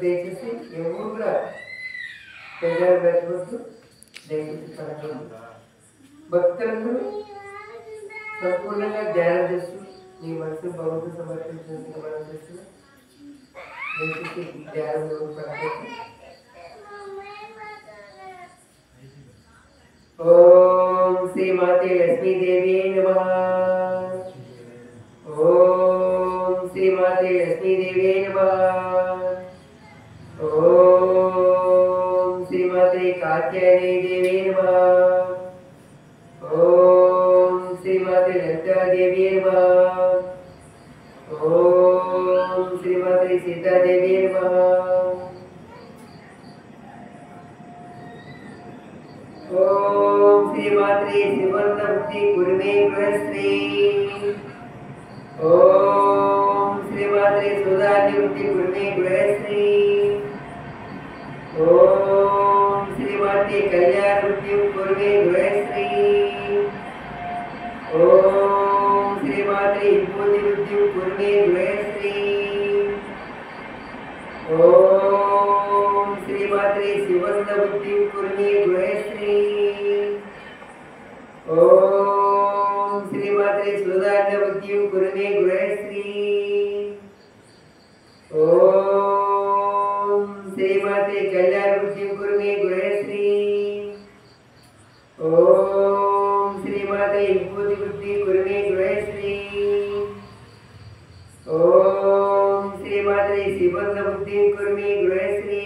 దయచేసి ఎవరు కూడా పెద్దలు పెట్టవద్దు, దయచేసి కలగదు. భక్తులందరూ సంపూర్ణంగా ధ్యానం చేస్తూ మీ మనసు భగవంతుడు సమర్పించినందుకు మనం చేస్తున్నాం. దయచేసి ధ్యానంలో కలగదు. ఓం శ్రీ మాతే లక్ష్మీ దేవి నమః. ఓం శ్రీ మాతే లక్ష్మీ దేవి నమః. ఓం శ్రీ మాతే కాత్యాయని దేవి నమః. ఓం శ్రీ మాతే లలితా దేవి నమః. ఓం శ్రీ మాతే సీతా దేవి నమః. ఓం శ్రీ మాత్రే శివంత బుద్ధి కురుమే గృహశ్రీ. ఓం శ్రీ మాత్రే సుధాన్య బుద్ధి కురుమే గృహశ్రీ. ఓం శ్రీ మాత్రే కళ్యాణ బుద్ధి కురుమే గృహశ్రీ. ఓం శ్రీ మాత్రే విభూతి బుద్ధి కురుమే గృహశ్రీ. ఓం శ్రీ మాత్రే శివంత బుద్ధి కురుమే గృహశ్రీ. ఓం శ్రీ మాత్రే సుధాన్య బుద్ధి కురుమే గృహశ్రీ. ఓం శ్రీ మాత్రే కళ్యాణ బుద్ధి కురుమే గృహశ్రీ. ఓం శ్రీ మాత్రే విభూతి బుద్ధి కురుమే గృహశ్రీ. ఓం శ్రీ మాత్రే శివంత బుద్ధి కురుమే గృహశ్రీ.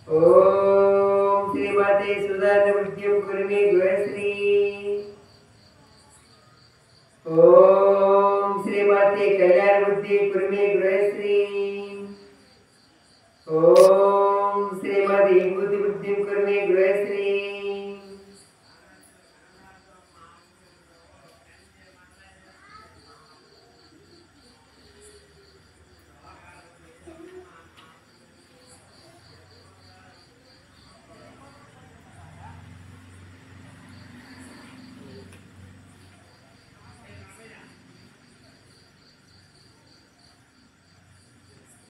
ఓం శ్రీ మాత్రే సుధాన్య బుద్ధి కురుమే గృహశ్రీ. ఓం శ్రీ మాత్రే కళ్యాణ బుద్ధి కురుమే గృహశ్రీ. ఓం శ్రీ మాత్రే